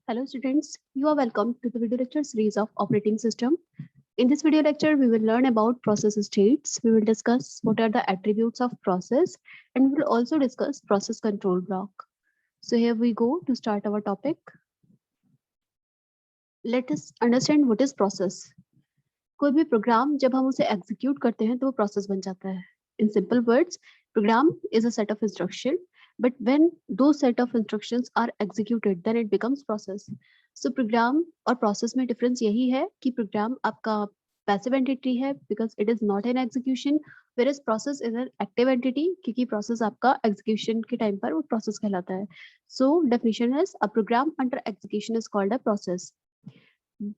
Hello students, you are welcome to the video lecture series of operating system. In this video lecture, we will learn about process states. We will discuss what are the attributes of process and we will also discuss process control block. So here we go to start our topic. Let us understand what is process. कोई भी programme जब हम उसे execute करते हैं तो वो process बन जाता है. In simple words, program is a set of instruction, but when those set of instructions are executed, then it becomes process. So program और process में difference यही है कि program आपका passive entity है because it is not an execution, whereas process is an active entity क्योंकि process आपका execution के time पर वो process कहलाता है. So definition is a program under execution is called a process.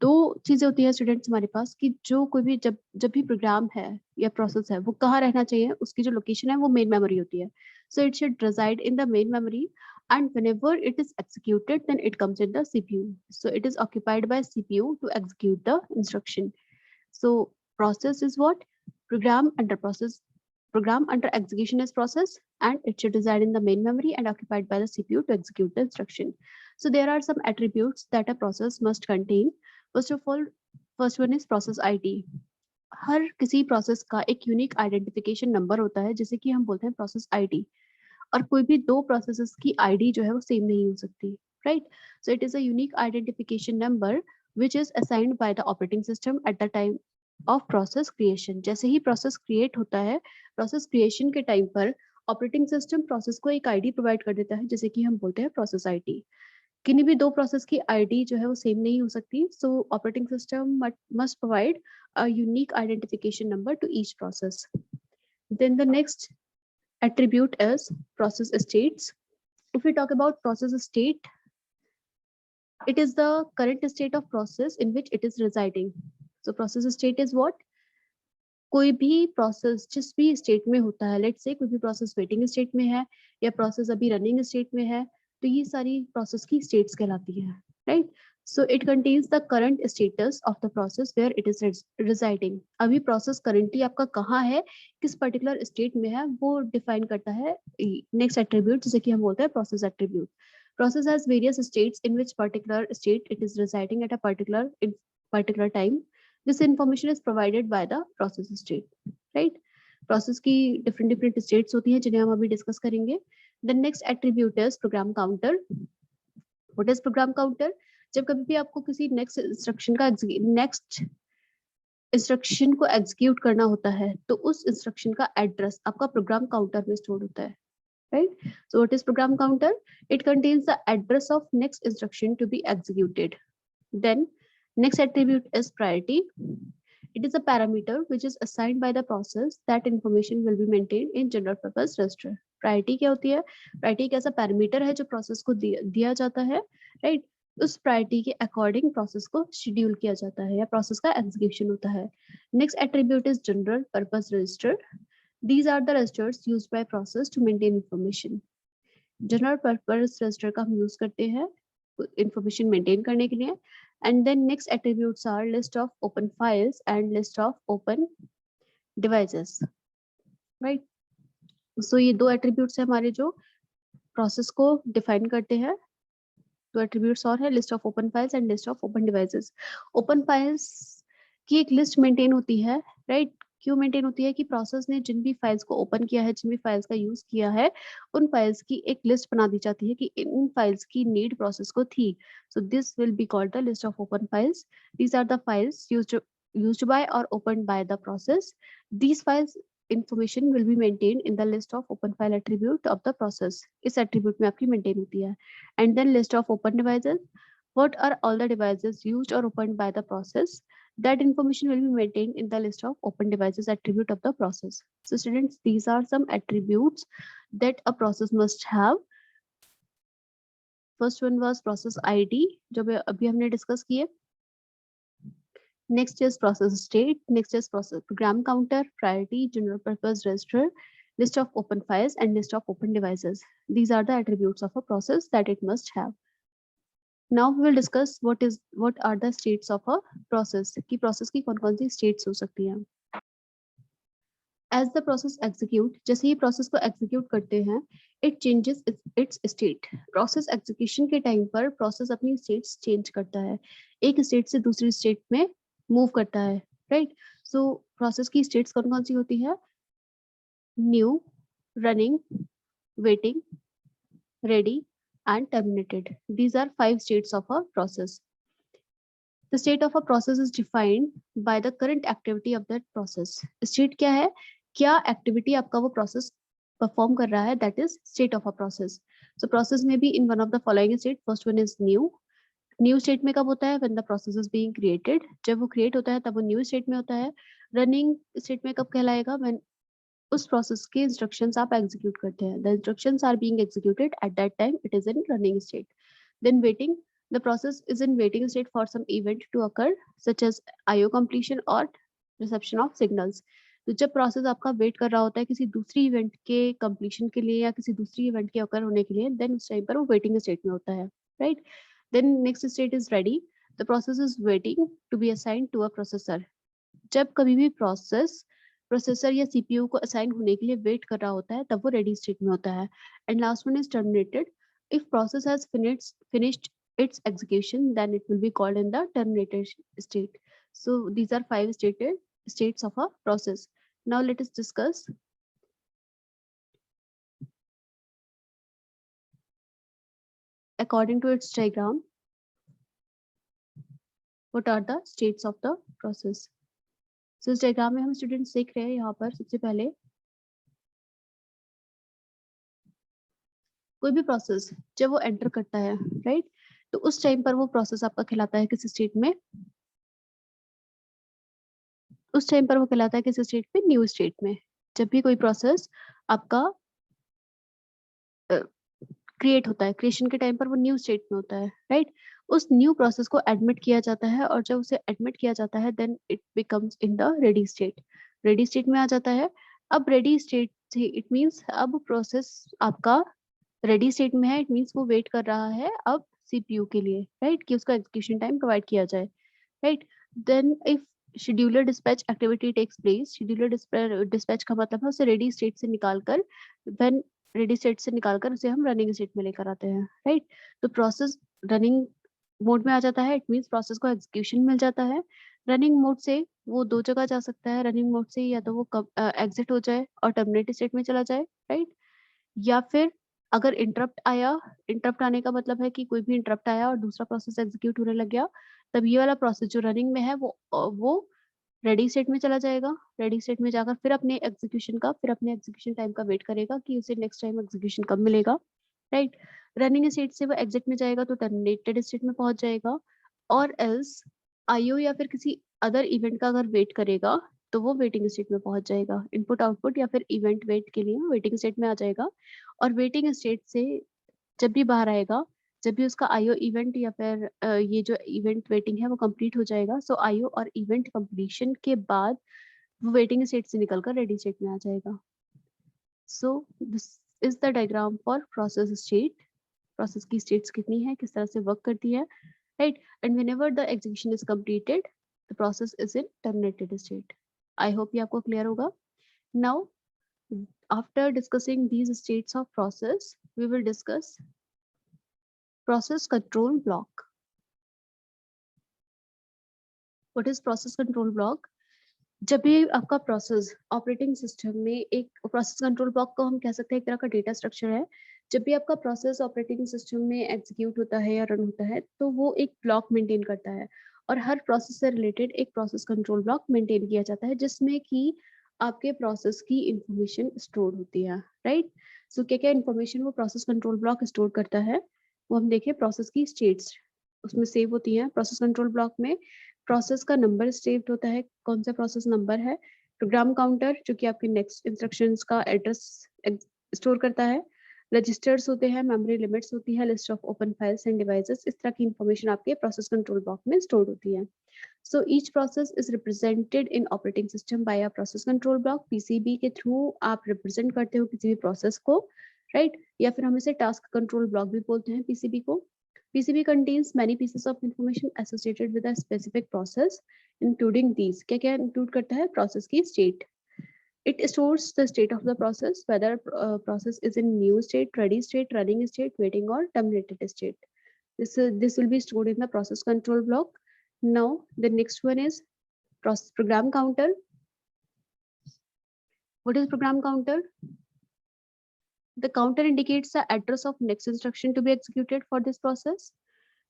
दो चीजें होती है स्टूडेंट्स हमारे पास कि जो कोई भी जब जब भी प्रोग्राम है या प्रोसेस है वो कहाँ रहना चाहिए, उसकी जो लोकेशन है वो मेन मेमोरी होती है. So it should reside in the main memory and whenever it is executed then it comes in the CPU. So it is occupied by CPU to execute the instruction. So process is what? Program under execution is process and it should reside in the main memory and occupied by the CPU to execute the instruction. So there are some attributes that a process must contain. First of all, first one is process ID. हर किसी process का एक unique identification number होता है जिसे कि हम बोलते हैं प्रोसेस आईडी. और कोई भी दो प्रोसेसेस की आईडी जो है वो सेम नहीं हो सकती, right? So it is a unique identification number which is assigned by the operating system at the time of process creation. जैसे ही प्रोसेस क्रिएट होता है, प्रोसेस क्रिएशन के टाइम पर ऑपरेटिंग सिस्टम प्रोसेस को एक आईडी प्रोवाइड कर देता है जिसे कि हम बोलते हैं प्रोसेस आईडी. किन्हीं भी दो प्रोसेस की आईडी जो है वो सेम नहीं हो सकती. सो operating system must provide a unique identification number two each process. Then the next attribute is process states. If we talk about process state, it is the current state of process in which it is residing. So process state is what? कोई भी process जिस भी state में होता है, let's say कोई भी process waiting state में है या प्रोसेस अभी रनिंग स्टेट में है, तो ये सारी प्रोसेस की स्टेट्स कहलाती है, right? So it contains the current status of the process where it is residing. अभी प्रोसेस करंटली आपका कहाँ है, किस पर्टिकुलर स्टेट में है, वो डिफाइन करता है नेक्स्ट एट्रीब्यूट जिसे कि हम बोलते हैं process attribute. Process has various states in which particular state it is residing at a particular time. This information is provided by the process state, right? Process की different states होती हैं जिन्हें हम अभी discuss करेंगे. The next attribute is program counter. What is program counter? जब कभी भी आपको किसी next instruction को execute करना होता है तो उस instruction का address आपका program counter में stored होता है, right? So what is program counter? It contains the address of next instruction to be executed. Then next attribute is priority. It is a parameter which is assigned by the process that information will be maintained in general purpose register. Priority क्या होती है? Priority एक ऐसा parameter है जो process को दिया जाता है, राइट? उस प्रायोरिटी के अकॉर्डिंग प्रोसेस को शेड्यूल किया जाता है या प्रोसेस का एग्जीक्यूशन होता है. Next attribute is general purpose register. These are the registers used by process to maintain information. General purpose register का हम यूज करते हैं इंफॉर्मेशन मेंटेन करने के लिए. And then next attributes are list of open files and list of open devices, right? So ये दो attributes है हमारे जो process को define करते हैं. दो attributes और है list of open files and list of open devices. Open files की एक list maintain होती है, right? क्यों मेंटेन होती है कि प्रोसेस ने जिन भी फाइल्स को ओपन किया है, जिन भी फाइल्स का यूज किया है, उन फाइल्स की एक लिस्ट बना दी जाती है कि इन फाइल्स की नीड प्रोसेस को थी. So this will be called the list of open files. These are the files used by or opened by the process. These files information will be maintained in the list of open file attribute of the process. इस attribute में आपकी maintain होती है. And then list of open devices. What are all the devices used or opened by the process? That information will be maintained in the list of open devices attribute of the process. So students, these are some attributes that a process must have. First one was process ID, जो अभी हमने discuss किए. Next is process state. Next is process program counter, priority, general purpose register, list of open files and list of open devices. These are the attributes of a process that it must have. Now we will discuss what are the states of a process. कि process की कौन-कौन सी states हो सकती हैं. As the process execute, जैसे ही process को execute करते हैं, it changes it's state. Process execution के टाइम पर प्रोसेस अपनी स्टेट्स चेंज करता है, एक स्टेट से दूसरी स्टेट में मूव करता है, राइट। सो प्रोसेस की स्टेट्स कौन कौन सी होती है? New, running, waiting, ready and terminated. These are 5 states of a process. The state of a process is defined by the current activity of that process. State क्या है? क्या activity आपका वो process perform कर रहा है, that is state of a process. So process may be in one of the following state. First one is new. New state में कब होता है? When the process is being created. जब वो create होता है तब वो new state में होता है. Running state में कब कहलाएगा? When उस प्रोसेस के इंस्ट्रक्शंस आप एग्जीक्यूट करते हैं, the instructions are being executed at that time, it is in running state. Then waiting, the process is in waiting state for some event to occur such as IO completion or reception of signals. तो जब process आपका wait कर रहा होता है किसी दूसरी event के कंप्लीशन के लिए या किसी दूसरी इवेंट के अकर होने के लिए, देन उस टाइम पर वो वेटिंग स्टेट में होता है, right. Then next state is ready. The process is waiting to be assigned to a processor. जब कभी भी प्रोसेसर या सीपीयू को असाइन होने के लिए वेट कर रहा होता है तब वो रेडी स्टेट में होता है. And last one is terminated. If process has finished its execution, then it will be called in the terminated state. So these are 5 states of a process. Now let us discuss according to its diagram what are the states of the process. So इस diagram में हम students देख रहे हैं यहाँ पर सबसे पहले कोई भी प्रोसेस जब वो एंटर करता है, राइट, तो उस टाइम पर वो प्रोसेस आपका कहलाता है किस स्टेट में? उस टाइम पर वो कहलाता है किस स्टेट में? न्यू स्टेट में. जब भी कोई प्रोसेस आपका क्रिएट होता है, क्रिएशन के टाइम पर वो न्यू स्टेट में होता है, राइट. उस न्यू प्रोसेस को एडमिट किया जाता है और जब उसे एडमिट किया जाता है then it becomes in the ready state. Ready state में आ जाता है. अब रेडी स्टेट से इट मींस अब प्रोसेस आपका रेडी स्टेट में है, इट मींस वो वेट कर रहा है अब सीपीयू के लिए, राइट, कि उसका एग्जीक्यूशन टाइम प्रोवाइड किया जाए, right. Then if scheduler dispatch activity takes place, scheduler dispatch का मतलब है उसे रेडी स्टेट से निकालकर, व्हेन रेडी स्टेट से निकालकर उसे हम रनिंग स्टेट में लेकर आते हैं, राइट. तो प्रोसेस रनिंग मोड में आ जाता है, इट मींस प्रोसेस को एग्जीक्यूशन मिल जाता है. रनिंग मोड से वो दो जगह जा सकता है. रनिंग मोड से या तो वो एग्जिट हो जाए और टर्मिनेट स्टेट में चला जाए, राइट, या फिर अगर इंटरप्ट आया, इंटरप्ट आने का मतलब है कि कोई भी इंटरप्ट आया और दूसरा प्रोसेस एग्जीक्यूट होने लग गया, तब ये वाला प्रोसेस जो रनिंग में है वो रेडी स्टेट में चला जाएगा. रेडी स्टेट में जाकर फिर अपने एग्जीक्यूशन टाइम का वेट करेगा कि उसे नेक्स्ट टाइम एग्जीक्यूशन कब मिलेगा, राइट. रनिंग स्टेट से वो एग्जिट में जाएगा तो टर्मिनेटेड स्टेट में पहुंच जाएगा, और एल्स आईओ या फिर किसी अदर इवेंट का अगर वेट करेगा तो वो वेटिंग स्टेट में पहुंच जाएगा. इनपुट आउटपुट या फिर इवेंट वेट के लिए वेटिंग स्टेट में आ जाएगा. और वेटिंग स्टेट से जब भी बाहर आएगा, जब भी उसका आईओ इवेंट या फिर ये जो इवेंट वेटिंग है वो कंप्लीट हो जाएगा. सो आईओ और इवेंट कंप्लीशन के बाद वो वेटिंग स्टेट से निकलकर रेडी स्टेट में आ जाएगा. सो this is the diagram for process state. Process की स्टेट्स कितनी है, किस तरह से वर्क करती है, right. And whenever the execution is completed the process is in terminated state. I hope ये आपको क्लियर होगा. Now after discussing these states of process, we will discuss process control block. What is process control block? जब भी आपका process operating system में, एक process control block को हम कह सकते हैं एक तरह का डेटा स्ट्रक्चर है. जब भी आपका प्रोसेस ऑपरेटिंग सिस्टम में एग्जीक्यूट होता है या रन होता है तो वो एक ब्लॉक मेंटेन करता है, और हर प्रोसेस से रिलेटेड एक प्रोसेस कंट्रोल ब्लॉक मेंटेन किया जाता है जिसमें कि आपके प्रोसेस की इंफॉर्मेशन स्टोर होती है, राइट. सो क्या क्या इंफॉर्मेशन वो प्रोसेस कंट्रोल ब्लॉक स्टोर करता है वो हम देखें. प्रोसेस की स्टेट्स उसमें सेव होती हैं. प्रोसेस कंट्रोल ब्लॉक में प्रोसेस का नंबर सेव्ड होता है, कौन सा प्रोसेस नंबर है. प्रोग्राम काउंटर जो कि आपके नेक्स्ट इंस्ट्रक्शंस का एड्रेस स्टोर करता है. रजिस्टर्स होते हैं, मेमोरी लिमिट्स होती है, list of open files end devices. इस तरह की इंफॉर्मेशन आपके प्रोसेस कंट्रोल ब्लॉक में स्टोर होती है. So each process is represented in operating system by a process control block. PCB के थ्रू आप रिप्रेजेंट करते हो किसी भी प्रोसेस को, राइट, या फिर हम इसे टास्क कंट्रोल ब्लॉक भी बोलते हैं पीसीबी को. PCB contains many pieces of information associated with a specific process, including these. क्या क्या include करता है? Process की state. It stores the state of the process, whether process is in new state, ready state, running state, waiting, or terminated state. This will be stored in the process control block. Now the next one is process program counter. What is program counter? The counter indicates the address of next instruction to be executed for this process.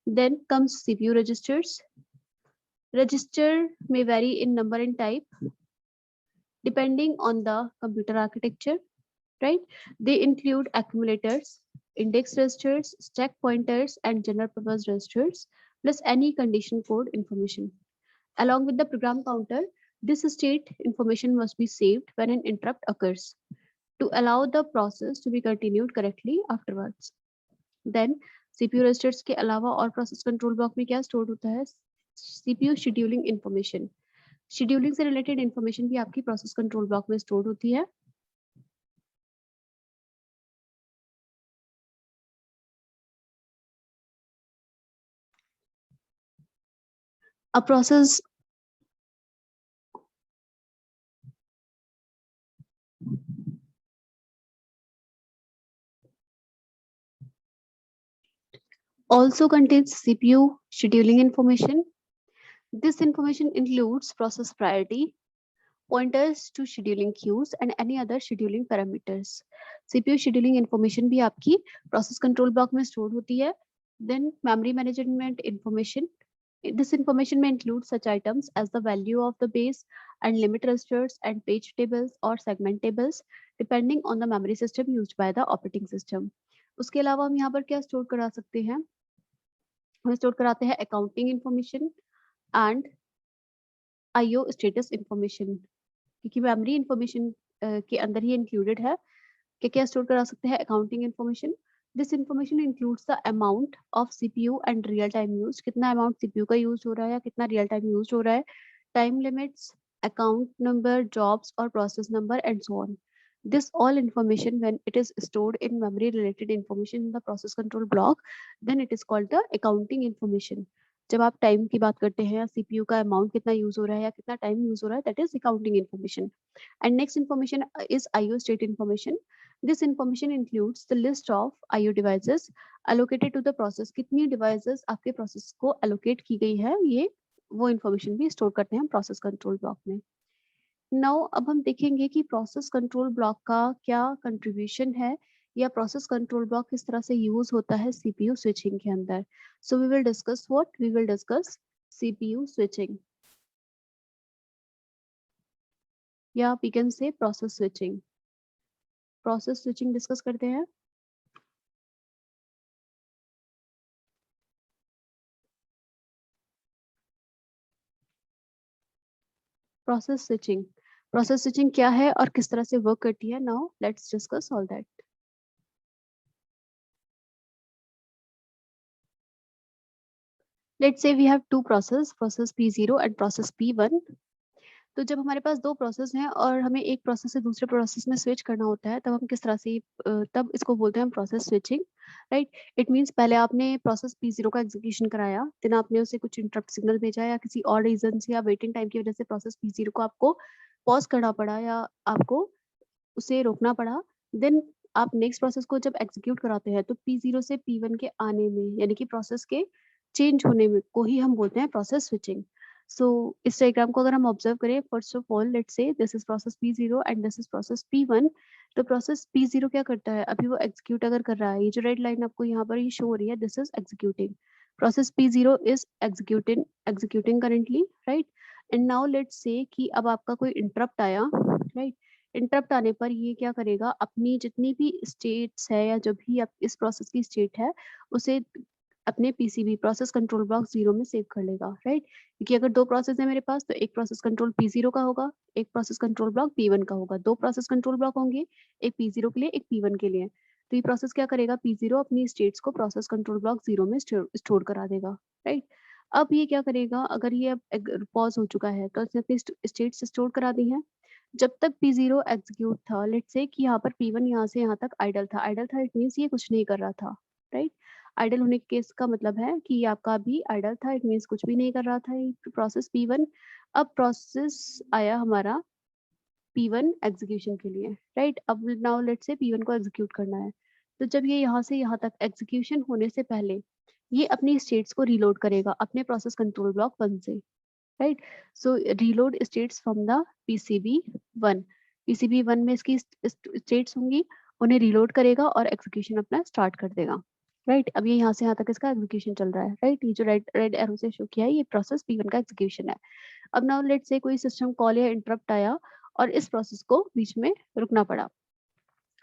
Then comes CPU registers. Register may vary in number and type depending on the computer architecture, right? They include accumulators, index registers, stack pointers, and general purpose registers, plus any condition code information. Along with the program counter, this state information must be saved when an interrupt occurs to allow the process to be continued correctly afterwards. Then CPU registers के अलावा और process control block में क्या stored होता है? CPU scheduling information. Scheduling से related information भी आपकी process control block में stored होती है. A process also contains CPU scheduling information. This information includes process priority, pointers to scheduling queues, and any other scheduling parameters. CPU scheduling information भी आपकी process control block में stored होती है. Then memory management information. This information may include such items as the value of the base and limit registers and page tables or segment tables, depending on the memory system used by the operating system. उसके अलावा हम यहाँ पर क्या store करा सकते हैं? हम स्टोर कराते हैं accounting information and IO status information, क्योंकि मेमोरी इंफॉर्मेशन के अंदर ही इंक्लूडेड है कि क्या स्टोर करा सकते हैं accounting information. This information includes the amount of CPU and real time use, कितना अमाउंट CPU का यूज हो रहा है या कितना रियल टाइम यूज हो रहा है, time limits, account number, jobs or process number, and so on. This all information, when it is stored in memory related information in the process control block, then it is called the accounting information. जब आप time की बात करते हैं, CPU का amount कितना use हो रहा है या कितना टाइम यूज हो रहा है, that is accounting information. And next information is IO state information. This information includes the list of IO devices allocated to the process. कितनी devices आपके process को allocate की गई है, ये वो इंफॉर्मेशन भी स्टोर करते हैं प्रोसेस कंट्रोल ब्लॉक में. नाउ अब हम देखेंगे कि प्रोसेस कंट्रोल ब्लॉक का क्या कंट्रीब्यूशन है या प्रोसेस कंट्रोल ब्लॉक किस तरह से यूज होता है CPU स्विचिंग के अंदर. So we will discuss what we will discuss CPU switching या we can say process switching. Process switching discuss करते हैं. प्रोसेस स्विचिंग क्या है और किस तरह से वर्क करती है. Now let's discuss all that. Let's say we have two process P0 and process P1. तो जब हमारे पास दो प्रोसेस हैं और हमें एक प्रोसेस से दूसरे प्रोसेस में स्विच करना होता है, तब हम किस तरह से तब इसको बोलते हैं process switching, right. It means पहले आपने प्रोसेस P0 का एग्जीक्यूशन कराया, देन आपने उसे कुछ इंटरप्ट सिग्नल भेजा या किसी और रीजन से या वेटिंग टाइम की वजह से प्रोसेस P0 को आपको पॉज करना पड़ा या आपको उसे रोकना पड़ा. देन आप नेक्स्ट प्रोसेस को जब एग्जीक्यूट कराते हैं तो P0 से P1 के आने में, यानी कि प्रोसेस के चेंज होने में को ही हम बोलते हैं प्रोसेस स्विचिंग. सो इस डायग्राम को अगर हम ऑब्जर्व करें, first of all let's say this is process P0 and this is process P1. तो प्रोसेस P0 क्या करता है, अभी वो एग्जीक्यूट अगर कर रहा है, ये जो रेड लाइन आपको यहाँ पर ये शो हो रही है, this is executing. Process P0 is executing currently, right. And now let's say कि अब आपका कोई इंटरप्ट आया, राइट. इंटरप्ट आने पर ये क्या करेगा, अपनी जितनी भी स्टेट्स है या जो भी आप इस प्रोसेस की स्टेट है उसे अपने PCB प्रोसेस कंट्रोल ब्लॉक 0 में सेव कर लेगा, राइट. क्योंकि अगर दो प्रोसेस है मेरे पास तो एक प्रोसेस कंट्रोल P0 का होगा, एक प्रोसेस कंट्रोल ब्लॉक P1 का होगा. दो प्रोसेस कंट्रोल ब्लॉक होंगे, एक P0 के लिए एक P1 के लिए. तो ये प्रोसेस क्या करेगा, P0 अपनी स्टेट्स को प्रोसेस कंट्रोल ब्लॉक 0 में स्टोर करा देगा, राइट. अब ये क्या करेगा, अगर ये अब पॉज हो चुका है तो इसने अपनी स्टेट्स स्टोर करा दी है. जब तक P0 एग्जीक्यूट था, लेट्स से कि यहाँ पर P1 यहाँ से यहाँ तक आइडल था, इट मींस ये कुछ नहीं कर रहा था, राइट. आइडल होने के केस का मतलब है कि आपका भी आइडल था, इट मींस कुछ भी नहीं कर रहा था प्रोसेस P1. अब प्रोसेस आया हमारा P1 एग्जीक्यूशन के लिए, राइट। अब नाउ लेट्स से P1 को एग्जीक्यूट करना है, तो जब ये यहाँ से यहाँ तक एग्जीक्यूशन होने से पहले ये अपनी स्टेट्स को रीलोड करेगा अपने प्रोसेस कंट्रोल ब्लॉक 1 से, right. So reload states from the PCB1, PCB1 में इसकी स्टेट्स होंगी, उन्हें रीलोड करेगा और एग्जीक्यूशन अपना स्टार्ट कर देगा, राइट। अब ये यहाँ से यहाँ तक इसका एग्जीक्यूशन चल रहा है, राइट। ये जो रेड एरो से शो किया है ये प्रोसेस P1 का एग्जीक्यूशन है। अब नाउ लेट्स से कोई सिस्टम कॉल या इंटरप्ट आया और इस प्रोसेस को बीच में रुकना पड़ा,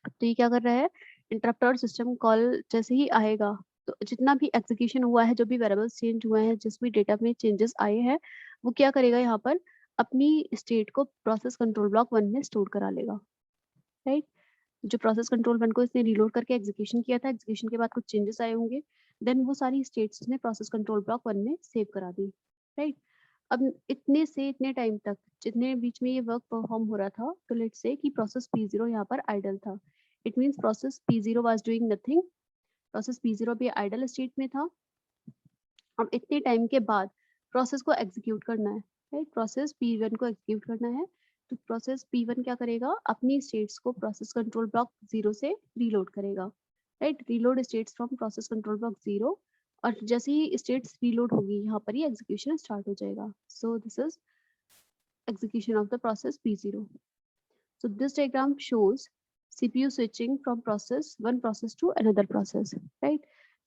तो ये क्या कर रहा है, इंटरप्ट और सिस्टम कॉल जैसे ही आएगा तो जितना भी एग्जीक्यूशन हुआ है, जो भी वेरिएबल्स चेंज हुए हैं, जिस भी डेटा में चेंजेस आए हैं, वो क्या करेगा, यहाँ पर अपनी स्टेट को प्रोसेस कंट्रोल ब्लॉक 1 में स्टोर करा लेगा, राइट। जो प्रोसेस कंट्रोल 1 को इसने रीलोड करके एग्जीक्यूशन किया था, एग्जीक्यूशन के बाद कुछ चेंजेस आए होंगे, देन वो सारी स्टेट्स इसने प्रोसेस कंट्रोल ब्लॉक 1 में सेव करा दी, राइट। अब इतने से इतने टाइम तक जितने बीच में ये वर्क परफॉर्म हो रहा था, तो लेट्स से कि प्रोसेस P0 यहाँ पर आइडल था, it means process P0 was doing nothing, process P0 भी आइडल स्टेट में था। अब इतने टाइम के बाद प्रोसेस को एग्जीक्यूट करना है, राइट। प्रोसेस P1 को एग्जीक्यूट करना है, तो प्रोसेस P1 क्या करेगा, अपनी स्टेट्स को प्रोसेस कंट्रोल ब्लॉक 0 से रीलोड करेगा, right. Reload states from process control block 0, और जैसे ही स्टेट्स रीलोड होगी यहाँ पर ये एग्जीक्यूशन स्टार्ट हो जाएगा। सो this is execution of the process P0. So this diagram shows CPU switching from one process to another process, right?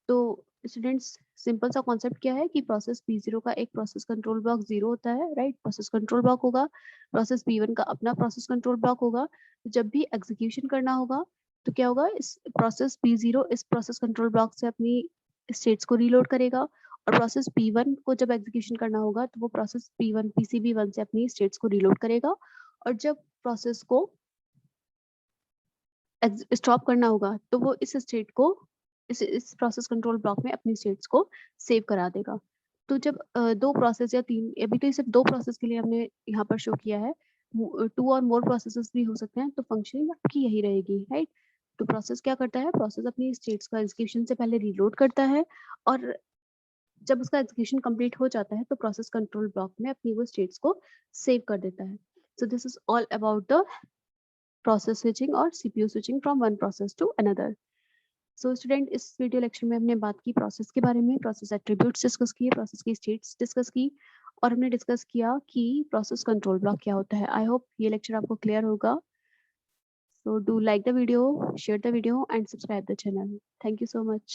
तो students simple सा कॉन्सेप्ट क्या है कि प्रोसेस P0 का एक प्रोसेस कंट्रोल ब्लॉक 0 होता है, राइट। प्रोसेस कंट्रोल ब्लॉक होगा, प्रोसेस P1 का अपना प्रोसेस कंट्रोल ब्लॉक होगा। जब भी एग्जीक्यूशन करना होगा तो क्या होगा, इस प्रोसेस P0 इस प्रोसेस कंट्रोल ब्लॉक से अपनी स्टेट्स को रीलोड करेगा, और प्रोसेस P1 को जब एग्जीक्यूशन करना होगा तो वो प्रोसेस P1 PCB1 से अपनी स्टेट्स को रीलोड करेगा, और जब प्रोसेस को स्टॉप करना होगा तो वो इस स्टेट को इस प्रोसेस कंट्रोल ब्लॉक में अपनी स्टेट्स को सेव करा देगा। तो जब दो प्रोसेस या तीन, अभी तो ये सिर्फ दो प्रोसेस के लिए हमने यहाँ पर शो किया है, 2 और मोर प्रोसेसेस भी हो सकते हैं, तो फंक्शनिंग आपकी यही रहेगी, राइट। तो प्रोसेस क्या करता है, प्रोसेस अपनी स्टेट्स का एग्जीक्यूशन से पहले रीलोड करता है, और जब उसका एग्जीक्यूशन कंप्लीट हो जाता है तो प्रोसेस कंट्रोल ब्लॉक में अपनी वो स्टेट्स को सेव कर देता है। So this is all about the process switching or CPU switching from one process to another. So student, इस वीडियो लेक्चर में हमने बात की प्रोसेस के बारे में, प्रोसेस एट्रीब्यूट्स डिस्कस किए, प्रोसेस की स्टेट्स डिस्कस की, और हमने डिस्कस किया कि प्रोसेस कंट्रोल ब्लॉक क्या होता है। आई होप ये लेक्चर आपको क्लियर होगा। So do like the video, share the video and subscribe the channel. Thank you so much.